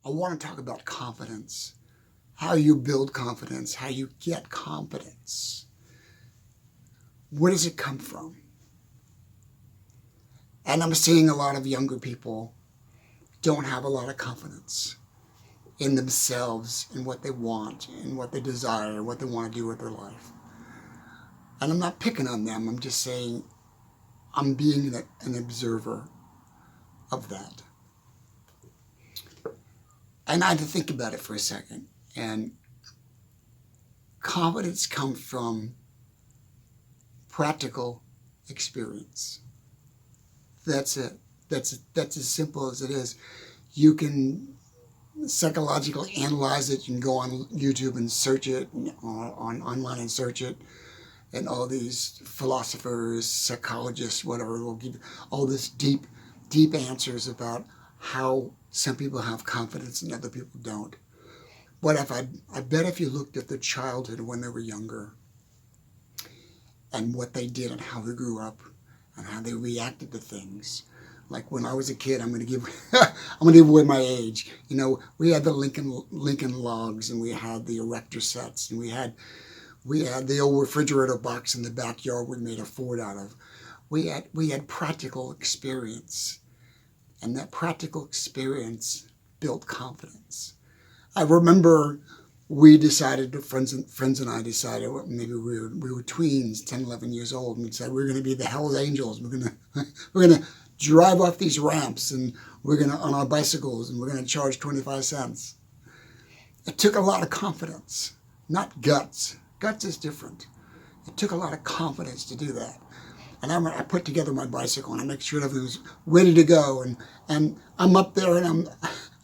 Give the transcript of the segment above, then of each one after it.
I want to talk about confidence, how you build confidence, how you get confidence. Where does it come from? And I'm seeing a lot of younger people don't have a lot of confidence in themselves, in what they want, in what they desire, what they want to do with their life. And I'm not picking on them. I'm just saying I'm being an observer of that. And I had to think about it for a second. And confidence comes from practical experience. That's it. That's as simple as it is. You can psychologically analyze it. You can go on YouTube and search it, online and search it. And all these philosophers, psychologists, whatever, will give all this deep answers about how some people have confidence and other people don't. But I bet if you looked at their childhood when they were younger and what they did and how they grew up and how they reacted to things. Like when I was a kid, I'm going to give away my age. You know, we had the Lincoln Logs, and we had the erector sets, and we had the old refrigerator box in the backyard we made a fort out of. We had practical experience, and that practical experience built confidence. I remember we decided, friends and I decided, maybe we were tweens, 10, 11 years old, and we said we're going to be the Hells Angels. We're going to drive off these ramps, and we're going to on our bicycles, and we're going to charge 25 cents. It took a lot of confidence, not guts. Guts is different. It took a lot of confidence to do that. And I put together my bicycle, and I make sure everything was ready to go. And I'm up there, and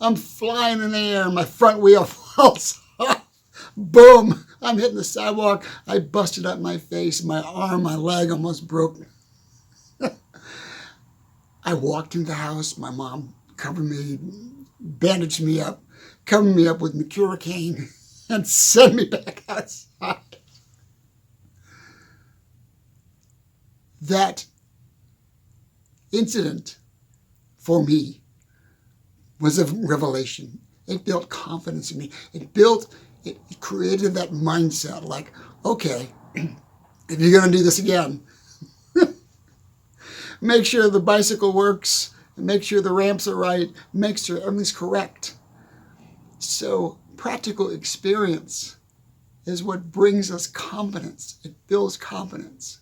I'm flying in the air, and my front wheel falls off. Boom! I'm hitting the sidewalk. I busted up my face, my arm, my leg almost broke. I walked into the house. My mom covered me, bandaged me up, covered me up with Mercurocane, and sent me back outside. That incident for me was a revelation. It built confidence in me. It created that mindset like, okay, if you're going to do this again, make sure the bicycle works, make sure the ramps are right, make sure everything's correct. So practical experience is what brings us confidence. It builds confidence.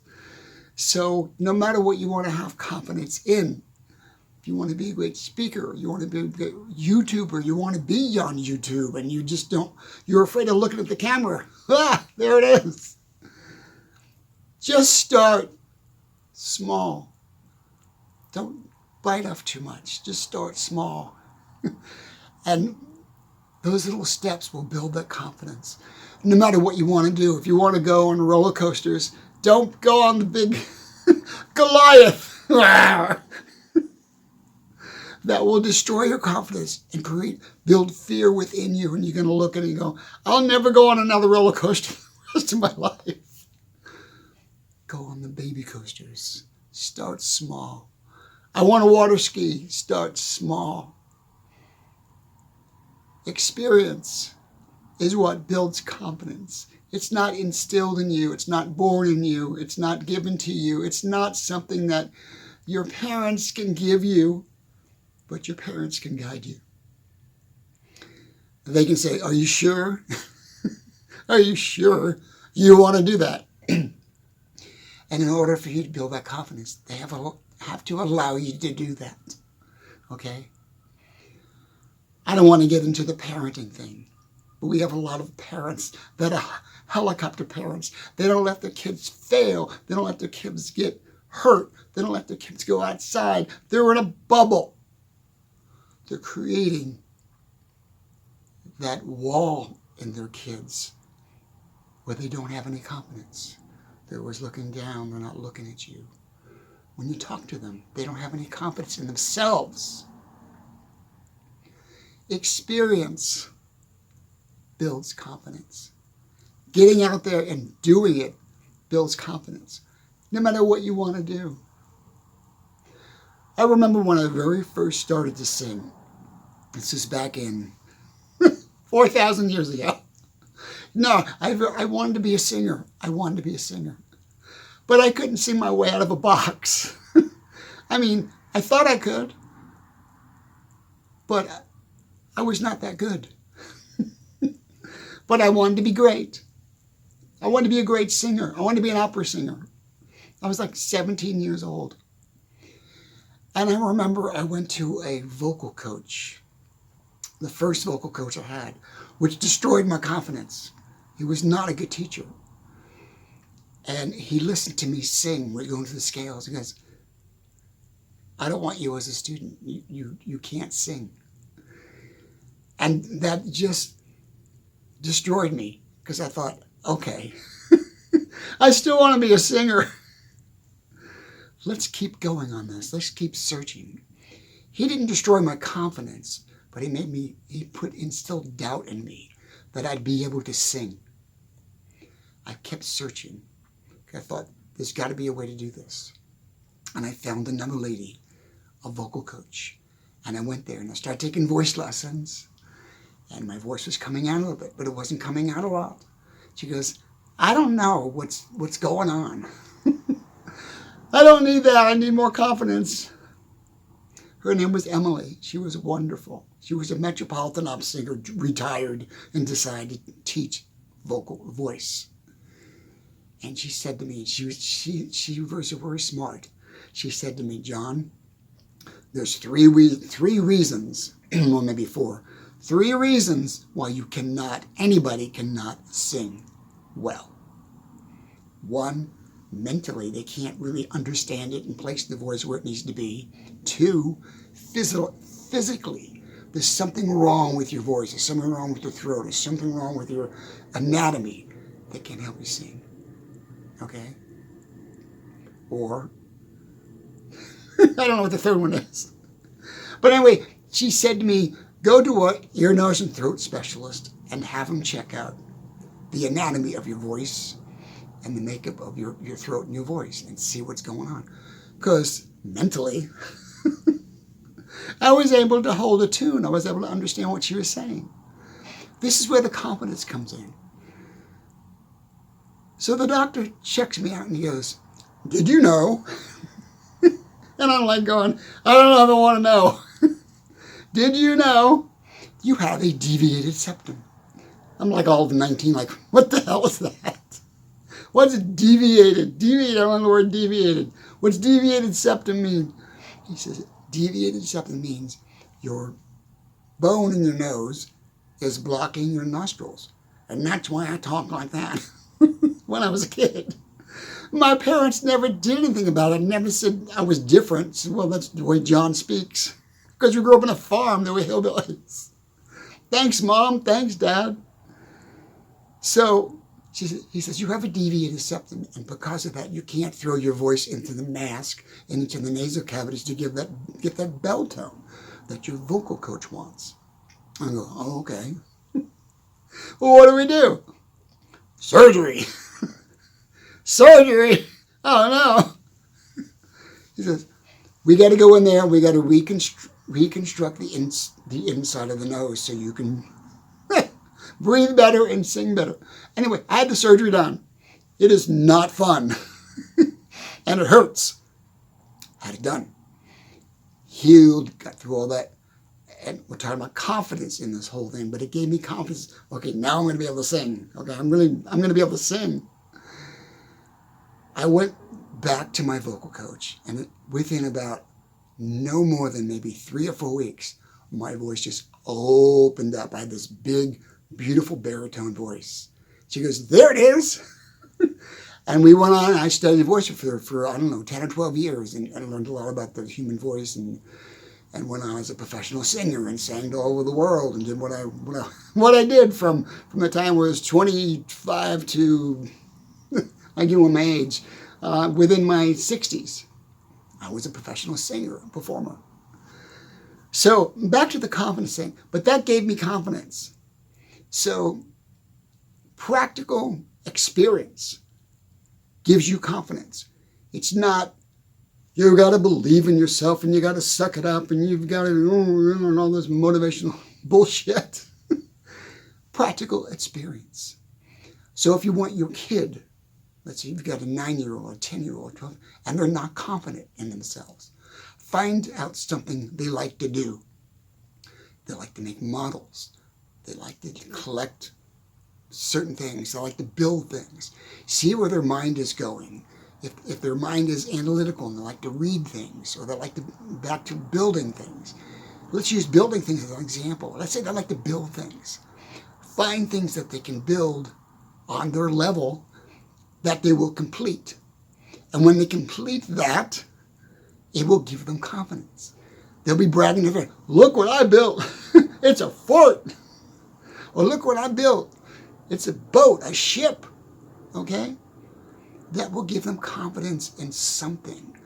So no matter what you want to have confidence in, if you want to be a great speaker, you want to be a great YouTuber, you want to be on YouTube, and you just don't, you're afraid of looking at the camera. There it is. Just start small. Don't bite off too much. Just start small. And those little steps will build that confidence. No matter what you want to do. If you want to go on roller coasters, don't go on the big Goliath. That will destroy your confidence and build fear within you. And you're going to look at it and go, I'll never go on another roller coaster the rest of my life. Go on the baby coasters. Start small. I want to water ski. Start small. Experience is what builds confidence. It's not instilled in you. It's not born in you. It's not given to you. It's not something that your parents can give you, but your parents can guide you. They can say, are you sure? Are you sure you want to do that? And in order for you to build that confidence, they have to allow you to do that. Okay? I don't want to get into the parenting thing, but we have a lot of parents that are helicopter parents. They don't let their kids fail. They don't let their kids get hurt. They don't let their kids go outside. They're in a bubble. They're creating that wall in their kids where they don't have any confidence. They're always looking down. They're not looking at you. When you talk to them, they don't have any confidence in themselves. Experience builds confidence. Getting out there and doing it builds confidence, no matter what you want to do. I remember when I very first started to sing. This is back in 4,000 years ago. No, I wanted to be a singer. I wanted to be a singer. But I couldn't sing my way out of a box. I mean, I thought I could, but I was not that good. But I wanted to be great. I wanted to be a great singer. I wanted to be an opera singer. I was like 17 years old. And I remember I went to a vocal coach, the first vocal coach I had, which destroyed my confidence. He was not a good teacher. And he listened to me sing. We're going through the scales. He goes, I don't want you as a student. You can't sing. And that just destroyed me because I thought, okay, I still want to be a singer. Let's keep going on this. Let's keep searching. He didn't destroy my confidence, but he instilled doubt in me that I'd be able to sing. I kept searching. I thought, there's got to be a way to do this. And I found another lady, a vocal coach. And I went there and I started taking voice lessons. And my voice was coming out a little bit, but it wasn't coming out a lot. She goes, I don't know what's going on. I don't need that. I need more confidence. Her name was Emily. She was wonderful. She was a Metropolitan opera singer, retired, and decided to teach voice. And she said to me, she was very smart. She said to me, John, there's three reasons, well, maybe four. 3 reasons why anybody cannot sing well. 1, mentally, they can't really understand it and place the voice where it needs to be. 2, physically, there's something wrong with your voice. There's something wrong with your throat. There's something wrong with your anatomy that can't help you sing. Okay? Or, I don't know what the third one is. But anyway, she said to me, go to an ear, nose, and throat specialist and have him check out the anatomy of your voice and the makeup of your throat and your voice and see what's going on. Because mentally, I was able to hold a tune. I was able to understand what she was saying. This is where the confidence comes in. So the doctor checks me out and he goes, did you know? And I'm like going, I don't know if I want to know. Did you know you have a deviated septum? I'm like all of 19, like, what the hell is that? What's deviated? Deviated, I don't know the word deviated. What's deviated septum mean? He says, deviated septum means your bone in your nose is blocking your nostrils. And that's why I talk like that when I was a kid. My parents never did anything about it. Never said I was different. I said, well, that's the way John speaks. Because we grew up on a farm, they were hillbillies. Thanks, Mom. Thanks, Dad. So he says, you have a deviated septum, and because of that, you can't throw your voice into the mask and into the nasal cavities to get that bell tone that your vocal coach wants. I go, oh, okay. Well, what do we do? Surgery. Surgery. Oh, no. He says, we got to go in there, we got to reconstruct the inside of the nose so you can breathe better and sing better. Anyway, I had the surgery done. It is not fun. And it hurts. Had it done. Healed, got through all that. And we're talking about confidence in this whole thing, but it gave me confidence. Okay, now I'm going to be able to sing. Okay, I'm going to be able to sing. I went back to my vocal coach, and within about no more than maybe 3 or 4 weeks, my voice just opened up. I had this big, beautiful baritone voice. She goes, there it is. And we went on, and I studied voice for I don't know, 10 or 12 years, and learned a lot about the human voice, and went on as a professional singer and sang all over the world and did what I did from the time I was 25 to, I give away my age, within my 60s. I was a professional singer, performer. So back to the confidence thing, but that gave me confidence. So practical experience gives you confidence. It's not, you got to believe in yourself and you got to suck it up and you've got to, and all this motivational bullshit. Practical experience. So if you want your kid, let's say you've got a 9-year-old or a 10-year-old, 12, and they're not confident in themselves, find out something they like to do. They like to make models. They like to collect certain things. They like to build things. See where their mind is going. If their mind is analytical and they like to read things, or they like to back to building things. Let's use building things as an example. Let's say they like to build things. Find things that they can build on their level that they will complete. And when they complete that, it will give them confidence. They'll be bragging to their friends, look what I built. It's a fort. Or look what I built. It's a boat, a ship. Okay? That will give them confidence in something.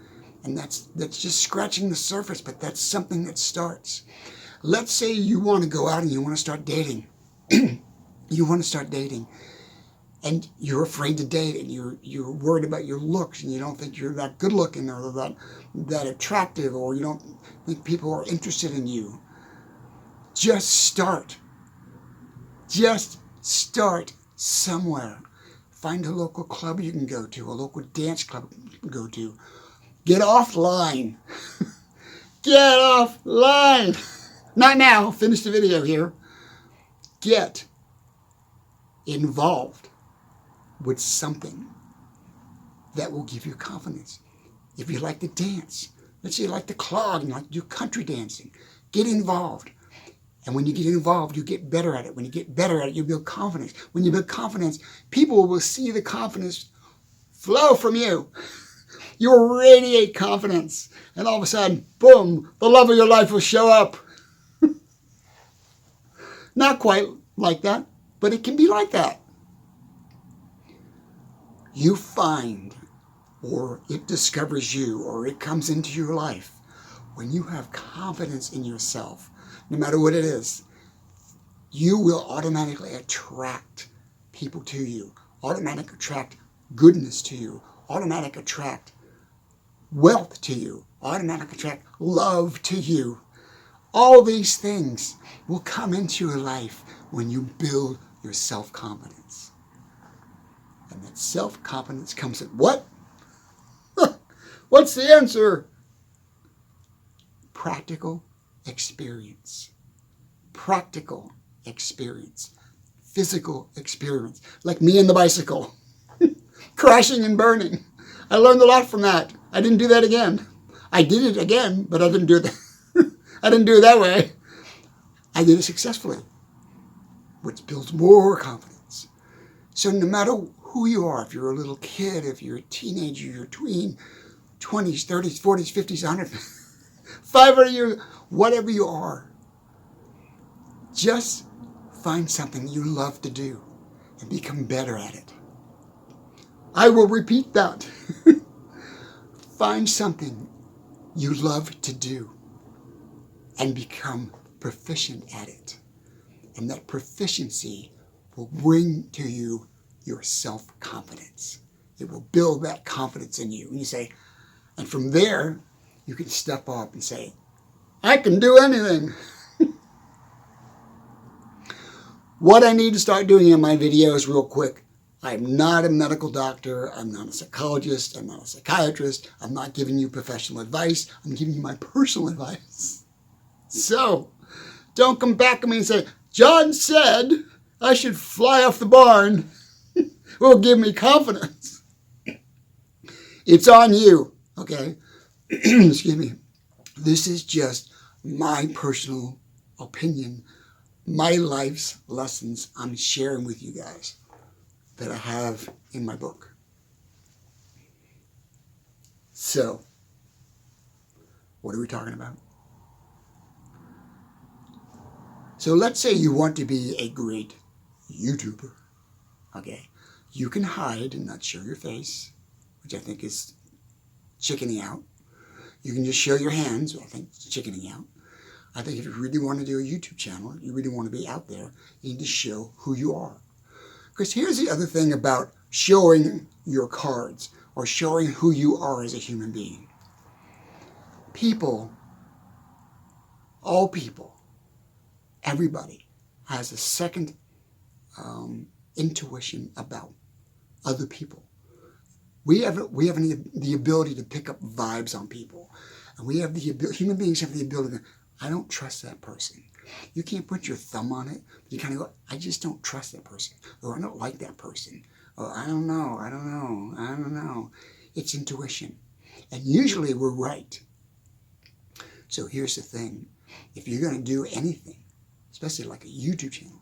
And that's just scratching the surface, but that's something that starts. Let's say you want to go out and you want to start dating. You want to start dating. And you're afraid to date, and you're worried about your looks, and you don't think you're that good looking or that attractive, or you don't think people are interested in you. Just start. Just start somewhere. Find a local club you can go to, a local dance club you can go to. Get offline. Get offline. Not now. Finish the video here. Get involved with something that will give you confidence. If you like to dance, let's say you like to clog and you like to do country dancing, get involved. And when you get involved, you get better at it. When you get better at it, you build confidence. When you build confidence, people will see the confidence flow from you. You will radiate confidence. And all of a sudden, boom, the love of your life will show up. Not quite like that, but it can be like that. You find, or it discovers you, or it comes into your life when you have confidence in yourself. No matter what it is, you will automatically attract people to you, automatically attract goodness to you, automatically attract wealth to you, automatically attract love to you. All these things will come into your life when you build your self-confidence. And that self-confidence comes at what? What's the answer? Practical experience. Practical experience. Physical experience. Like me and the bicycle. Crashing and burning. I learned a lot from that. I didn't do that again. I did it again, but I didn't do it. I didn't do it that way. I did it successfully, which builds more confidence. So no matter who you are, if you're a little kid, if you're a teenager, you're a tween, 20s, 30s, 40s, 50s, 100s, 500 years, whatever you are, just find something you love to do and become better at it. I will repeat that. Find something you love to do and become proficient at it. And that proficiency will bring to you your self-confidence. It will build that confidence in you. And you say, and from there, you can step up and say, I can do anything. What I need to start doing in my videos real quick, I'm not a medical doctor, I'm not a psychologist, I'm not a psychiatrist, I'm not giving you professional advice, I'm giving you my personal advice. So, don't come back at me and say, John said I should fly off the barn. It will give me confidence. It's on you, okay? Excuse me. This is just my personal opinion, my life's lessons I'm sharing with you guys that I have in my book. So, what are we talking about? So let's say you want to be a great YouTuber, okay? You can hide and not show your face, which I think is chickening out. You can just show your hands, which I think is chickening out. I think if you really want to do a YouTube channel, you really want to be out there, you need to show who you are. Because here's the other thing about showing your cards or showing who you are as a human being. People, all people, everybody has a second intuition about other people. We have the ability to pick up vibes on people. And we have the ability, human beings have the ability to, I don't trust that person. You can't put your thumb on it. You kind of go, I just don't trust that person. Or I don't like that person. Or I don't know. It's intuition. And usually we're right. So here's the thing. If you're going to do anything, especially like a YouTube channel,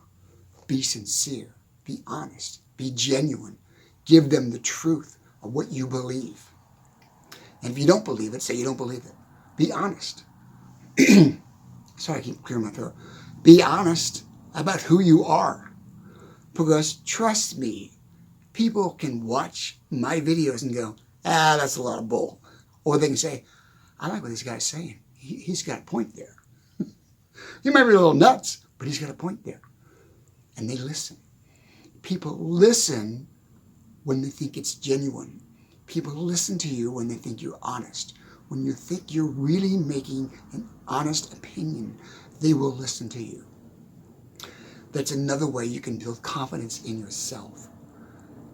be sincere, be honest, be genuine. Give them the truth of what you believe. And if you don't believe it, say you don't believe it. Be honest. Sorry, I keep clearing my throat. Be honest about who you are. Because trust me, people can watch my videos and go, that's a lot of bull. Or they can say, I like what this guy's saying. He's got a point there. He might be a little nuts, but he's got a point there. And they listen. People listen when they think it's genuine. People listen to you when they think you're honest. When you think you're really making an honest opinion, they will listen to you. That's another way you can build confidence in yourself.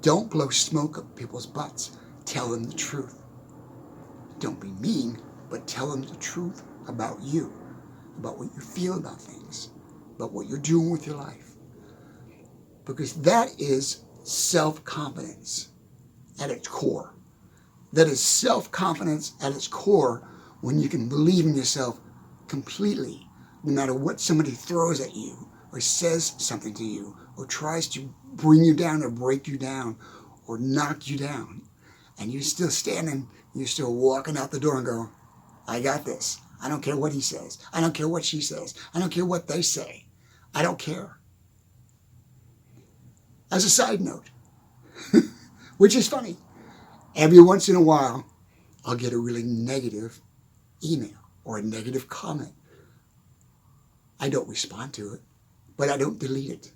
Don't blow smoke up people's butts. Tell them the truth. Don't be mean, but tell them the truth about you, about what you feel about things, about what you're doing with your life. Because that is self-confidence at its core. That is self-confidence at its core when you can believe in yourself completely, no matter what somebody throws at you or says something to you or tries to bring you down or break you down or knock you down. And you're still standing, you're still walking out the door and go, I got this. I don't care what he says. I don't care what she says. I don't care what they say. I don't care. As a side note, which is funny, every once in a while, I'll get a really negative email or a negative comment. I don't respond to it, but I don't delete it.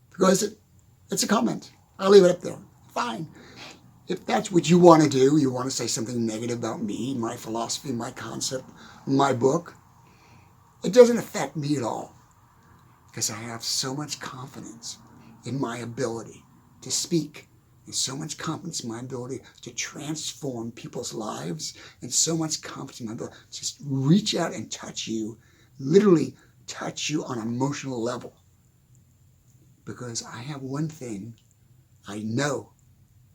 Because it's a comment. I'll leave it up there. Fine. If that's what you want to do, you want to say something negative about me, my philosophy, my concept, my book, it doesn't affect me at all. Because I have so much confidence in my ability to speak, and so much confidence in my ability to transform people's lives, and so much confidence in my ability to just reach out and touch you, literally touch you on an emotional level. Because I have one thing I know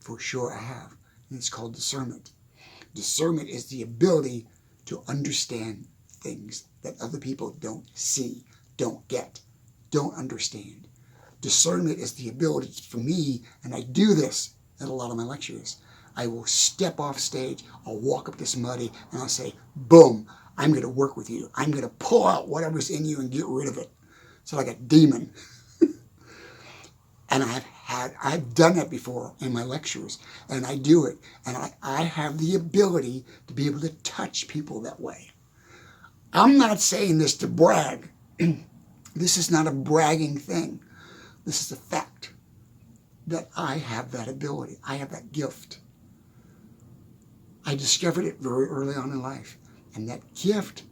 for sure I have, and it's called discernment. Discernment is the ability to understand things that other people don't see, don't get, don't understand. Discernment is the ability for me, and I do this at a lot of my lectures. I will step off stage, I'll walk up this muddy, and I'll say, boom, I'm going to work with you. I'm going to pull out whatever's in you and get rid of it. So like a demon. And I've done that before in my lectures, and I do it. And I have the ability to be able to touch people that way. I'm not saying this to brag. This is not a bragging thing. This is a fact that I have that ability. I have that gift. I discovered it very early on in life. And that gift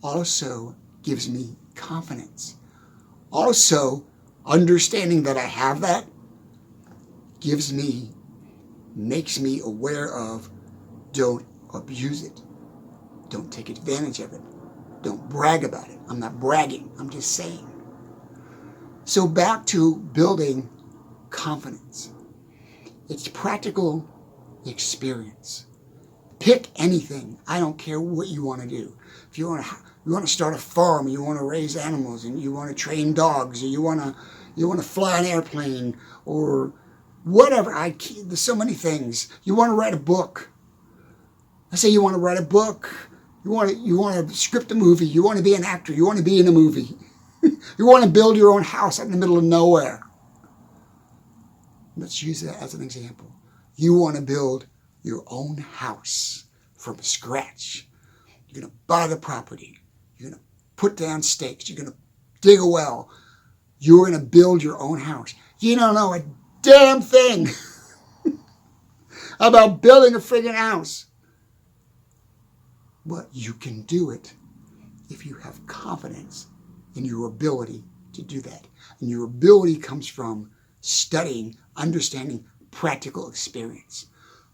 also gives me confidence. Also, understanding that I have that makes me aware of, don't abuse it. Don't take advantage of it. Don't brag about it. I'm not bragging. I'm just saying. So back to building confidence. It's practical experience. Pick anything. I don't care what you want to do. If you want to start a farm, you want to raise animals, and you want to train dogs, or you want to fly an airplane, or whatever. There's so many things. You want to write a book. I say you want to write a book. You want to script a movie. You want to be an actor. You want to be in a movie. You want to build your own house out in the middle of nowhere. Let's use that as an example. You want to build your own house from scratch. You're going to buy the property. You're going to put down stakes. You're going to dig a well. You're going to build your own house. You don't know a damn thing about building a friggin' house. But you can do it if you have confidence in your ability to do that. And your ability comes from studying, understanding practical experience.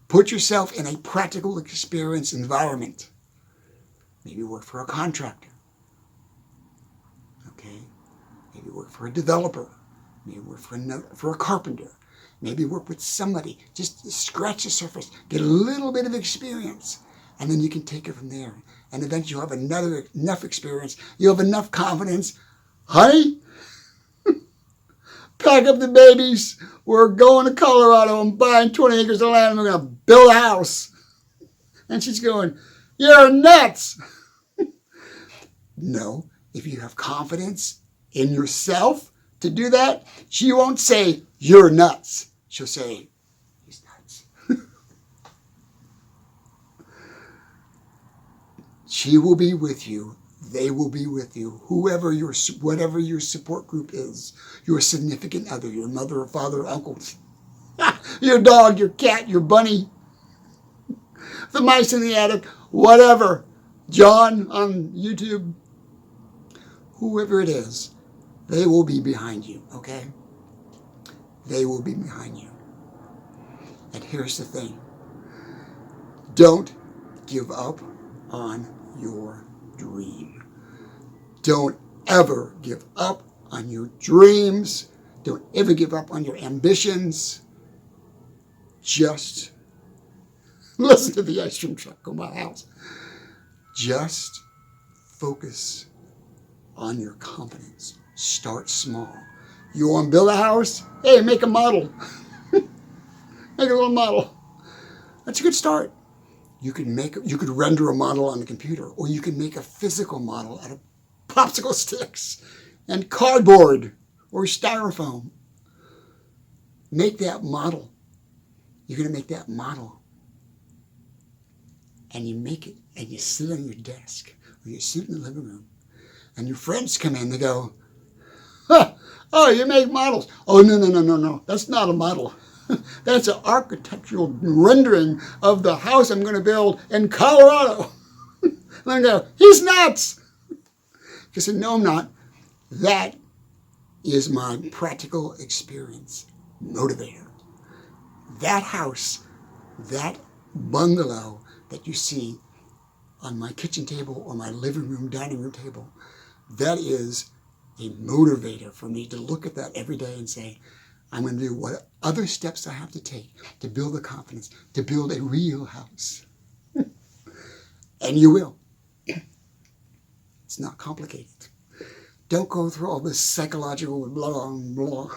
Put yourself in a practical experience environment. Maybe work for a contractor. Okay? Maybe work for a developer. Maybe work for a carpenter. Maybe work with somebody. Just scratch the surface. Get a little bit of experience. And then you can take it from there. And eventually you'll have enough experience. You'll have enough confidence. Honey, pack up the babies. We're going to Colorado and buying 20 acres of land. And we're going to build a house. And she's going, you're nuts. No, if you have confidence in yourself to do that, she won't say, you're nuts. She'll say, he's nuts. She will be with you. They will be with you. Whatever your support group is, your significant other, your mother or father or uncle, your dog, your cat, your bunny, the mice in the attic, whatever. John on YouTube, whoever it is, they will be behind you, okay? They will be behind you. And here's the thing. Don't give up on your dream. Don't ever give up on your dreams. Don't ever give up on your ambitions. Just listen to the ice cream truck go by my house. Just focus on your confidence. Start small. You want to build a house? Hey, make a model. Make a little model. That's a good start. You could render a model on the computer, or you can make a physical model out of popsicle sticks and cardboard or styrofoam. Make that model. You're going to make that model. And you make it, and you sit on your desk, or you sit in the living room, and your friends come in, they go, huh, oh, you make models. Oh, no. That's not a model. That's an architectural rendering of the house I'm going to build in Colorado. And I go, he's nuts. I said, no, I'm not. That is my practical experience motivator. That house, that bungalow that you see on my kitchen table or my living room, dining room table, that is a motivator for me to look at that every day and say, I'm going to do what other steps I have to take to build the confidence, to build a real house. And you will. It's not complicated. Don't go through all this psychological blah, blah.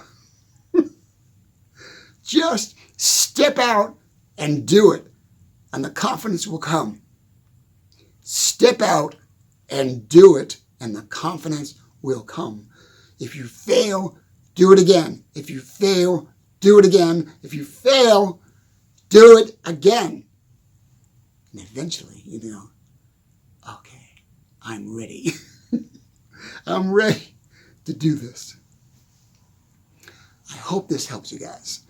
Just step out and do it, and the confidence will come. Step out and do it, and the confidence will come. If you fail, do it again. If you fail, do it again. If you fail, do it again. And eventually, you know, okay, I'm ready. I'm ready to do this. I hope this helps you guys.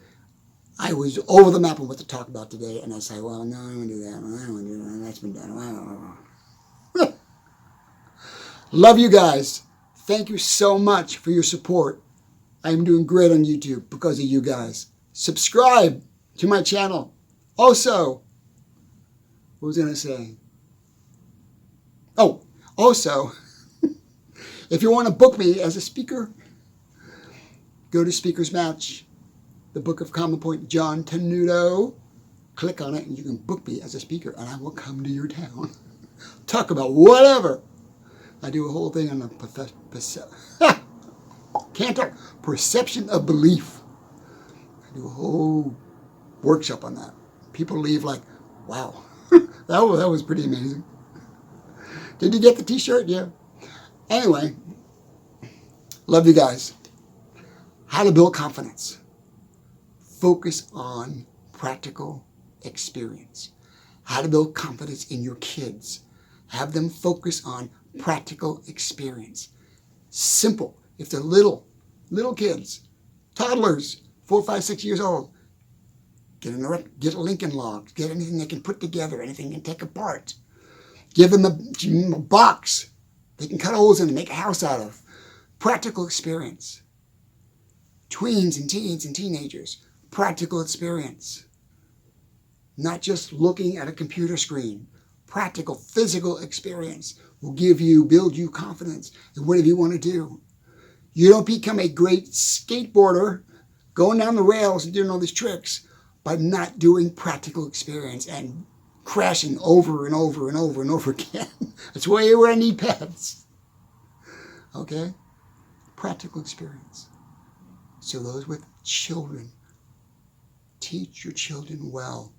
I was over the map on what to talk about today, and I say, well, no, I don't want to do that. I don't want to do that. That's been done. Love you guys. Thank you so much for your support. I'm doing great on YouTube because of you guys. Subscribe to my channel. Also, what was I going to say? Oh, also, if you want to book me as a speaker, go to Speakers Match, the Book of Common Point, John TENUTO. Click on it and you can book me as a speaker and I will come to your town. Talk about whatever. I do a whole thing on the perception of belief. I do a whole workshop on that. People leave like, wow, that was pretty amazing. Did you get the t-shirt? Yeah. Anyway, love you guys. How to build confidence. Focus on practical experience. How to build confidence in your kids. Have them focus on practical experience. Simple. If they're little kids, toddlers, 4, 5, 6 years old, get a Lincoln log, get anything they can put together, anything they can take apart. Give them a box they can cut holes in and make a house out of. Practical experience. Tweens and teens and teenagers, practical experience. Not just looking at a computer screen. Practical, physical experience will build you confidence in whatever you want to do. You don't become a great skateboarder going down the rails and doing all these tricks by not doing practical experience and crashing over and over and over and over again. That's why you wear knee pads. Okay? Practical experience. So those with children, teach your children well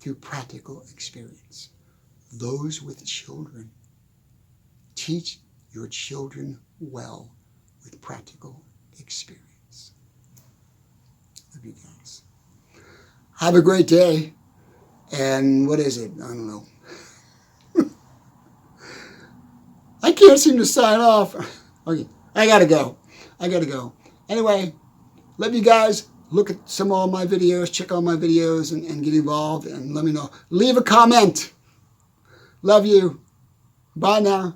through practical experience. Those with children, teach your children well with practical experience. Love you guys. Have a great day. And what is it? I don't know. I can't seem to sign off. Okay, I gotta go. Anyway, love you guys. Look at some of all my videos, check all my videos, and get involved, and let me know. Leave a comment. Love you. Bye now.